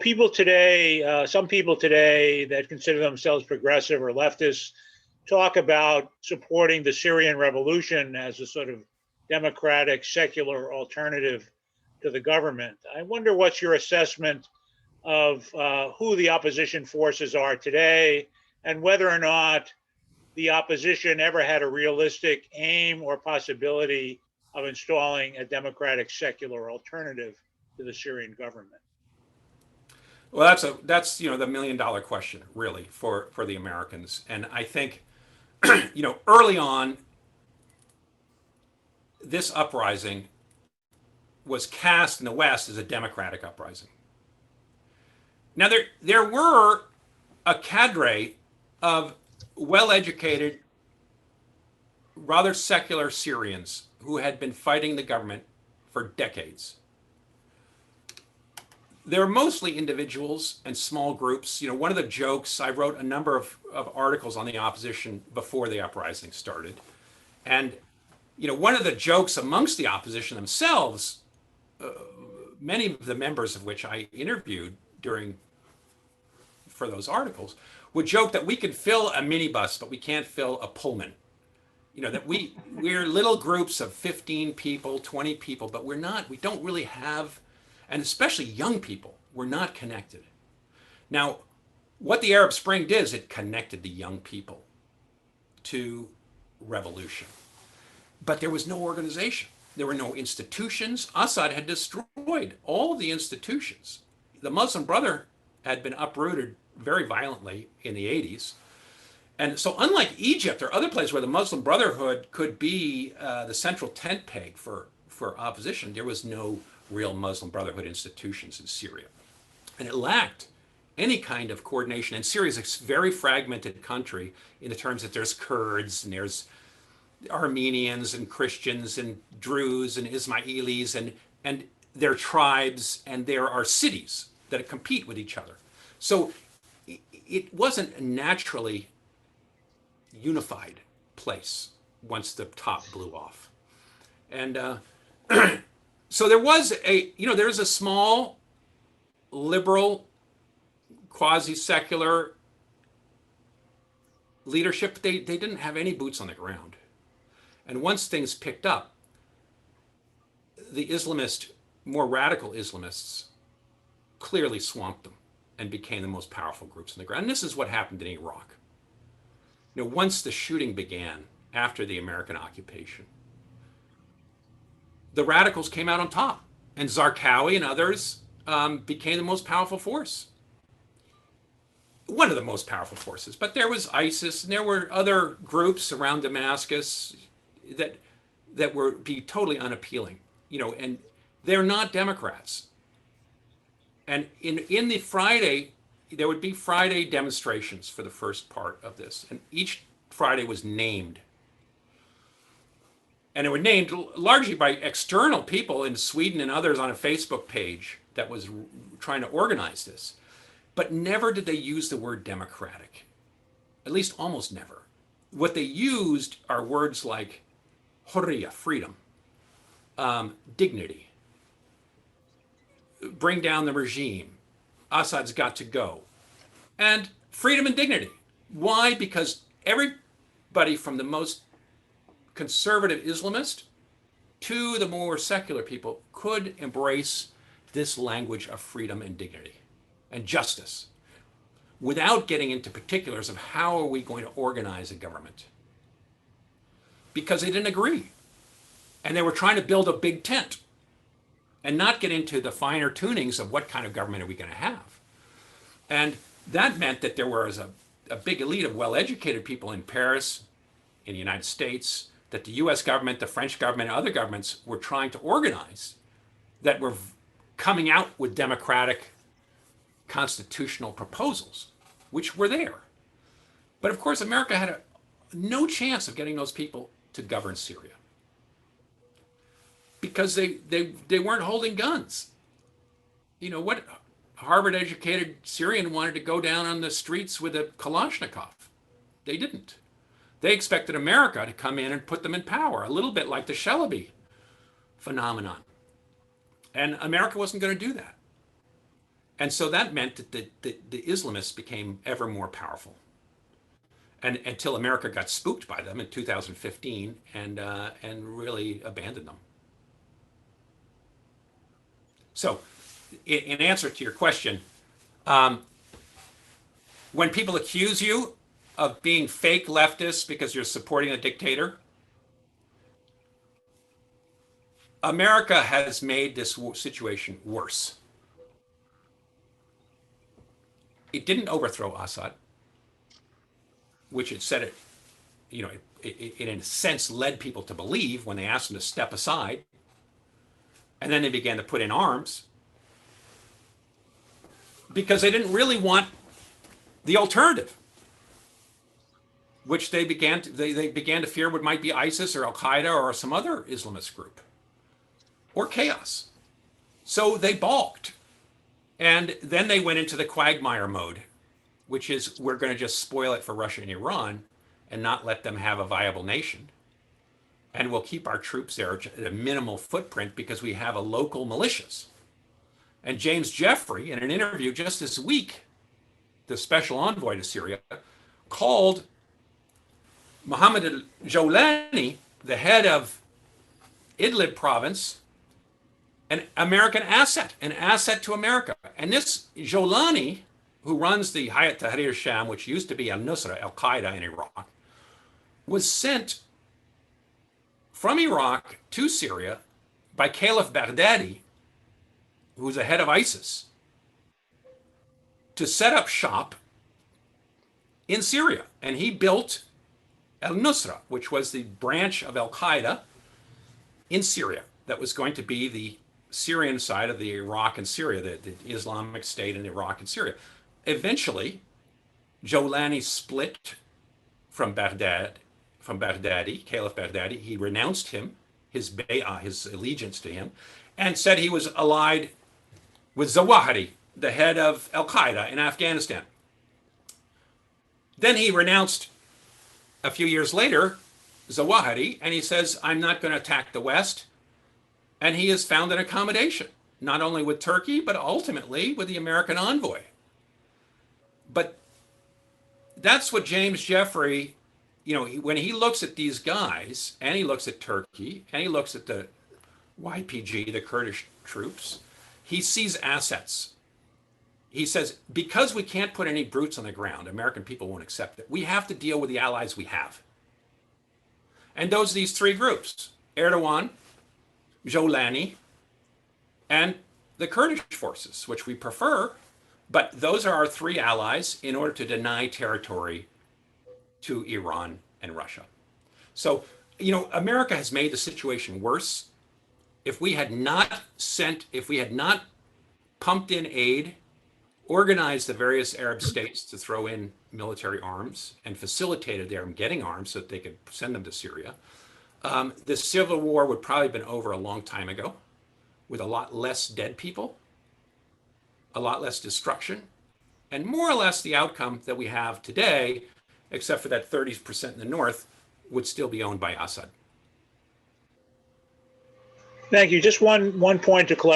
People today, some people today that consider themselves progressive or leftists talk about supporting the Syrian revolution as a sort of democratic, secular alternative to the government. I wonder what's your assessment of who the opposition forces are today and whether or not the opposition ever had a realistic aim or possibility of installing a democratic, secular alternative to the Syrian government. Well, that's the $1 million question really for the Americans, and I think early on this uprising was cast in the West as a democratic uprising. Now there were a cadre of well-educated, rather secular Syrians who had been fighting the government for decades. They're mostly individuals and small groups. One of the jokes, I wrote a number of articles on the opposition before the uprising started. And, one of the jokes amongst the opposition themselves, many of the members of which I interviewed for those articles, would joke that we could fill a minibus, but we can't fill a Pullman. That we're little groups of 15 people, 20 people, but we don't really have, and especially young people, were not connected. Now, what the Arab Spring did is it connected the young people to revolution. But there was no organization. There were no institutions. Assad had destroyed all of the institutions. The Muslim Brotherhood had been uprooted very violently in the 80s. And so unlike Egypt or other places where the Muslim Brotherhood could be the central tent peg for opposition, there was no real Muslim Brotherhood institutions in Syria. And it lacked any kind of coordination. And Syria is a very fragmented country in the terms that there's Kurds and there's Armenians and Christians and Druze and Ismailis and there are tribes and there are cities that compete with each other. So it wasn't a naturally unified place once the top blew off. And so there was there's a small liberal, quasi-secular leadership, but they didn't have any boots on the ground. And once things picked up, the Islamist, more radical Islamists, clearly swamped them and became the most powerful groups on the ground. And this is what happened in Iraq. Once the shooting began after the American occupation, the radicals came out on top, and Zarqawi and others became the most powerful force. One of the most powerful forces, but there was ISIS, and there were other groups around Damascus that were be totally unappealing, and they're not Democrats. And in the Friday, there would be Friday demonstrations for the first part of this, and each Friday was named. And it was named largely by external people in Sweden and others on a Facebook page that was trying to organize this. But never did they use the word democratic, at least almost never. What they used are words like hurriya, freedom, dignity, bring down the regime, Assad's got to go, and freedom and dignity. Why? Because everybody from the most conservative Islamist to the more secular people could embrace this language of freedom and dignity and justice without getting into particulars of how are we going to organize a government. Because they didn't agree. And they were trying to build a big tent and not get into the finer tunings of what kind of government are we going to have. And that meant that there was a big elite of well-educated people in Paris, in the United States, that the US government, the French government, and other governments were trying to organize, that were coming out with democratic constitutional proposals, which were there. But of course, America had no chance of getting those people to govern Syria because they weren't holding guns. What Harvard-educated Syrian wanted to go down on the streets with a Kalashnikov? They didn't. They expected America to come in and put them in power, a little bit like the Shalaby phenomenon. And America wasn't going to do that. And so that meant that the Islamists became ever more powerful. And until America got spooked by them in 2015 and really abandoned them. So, in answer to your question, when people accuse you of being fake leftists because you're supporting a dictator, America has made this situation worse. It didn't overthrow Assad, which it said it in a sense led people to believe when they asked him to step aside. And then they began to put in arms because they didn't really want the alternative, which they began to fear what might be ISIS or al-Qaeda or some other Islamist group or chaos. So they balked. And then they went into the quagmire mode, which is we're going to just spoil it for Russia and Iran and not let them have a viable nation. And we'll keep our troops there at a minimal footprint because we have a local militias. And James Jeffrey, in an interview just this week, the special envoy to Syria, called Mohammed al-Jawlani, the head of Idlib province, an American asset, an asset to America. And this Jawlani, who runs the Hayat Tahrir Sham, which used to be al-Nusra, al-Qaeda in Iraq, was sent from Iraq to Syria by Caliph Baghdadi, who was the head of ISIS, to set up shop in Syria. And he built al-Nusra, which was the branch of al-Qaeda in Syria that was going to be the Syrian side of the Iraq and Syria, the Islamic State in Iraq and Syria. Eventually, Jawlani split from Baghdadi, Caliph Baghdadi. He renounced him, his allegiance to him, and said he was allied with Zawahiri, the head of al-Qaeda in Afghanistan. Then he renounced a few years later Zawahiri, and he says, I'm not going to attack the West. And he has found an accommodation, not only with Turkey, but ultimately with the American envoy. But that's what James Jeffrey, when he looks at these guys, and he looks at Turkey, and he looks at the YPG, the Kurdish troops, he sees assets. He says, because we can't put any brutes on the ground, American people won't accept it. We have to deal with the allies we have. And those are these three groups: Erdogan, Jawlani, and the Kurdish forces, which we prefer, but those are our three allies in order to deny territory to Iran and Russia. So, America has made the situation worse. If we had not pumped in aid, organized the various Arab states to throw in military arms and facilitated them getting arms so that they could send them to Syria, the civil war would probably have been over a long time ago, with a lot less dead people, a lot less destruction, and more or less the outcome that we have today, except for that 30% in the north, would still be owned by Assad. Thank you. Just one point to clarify.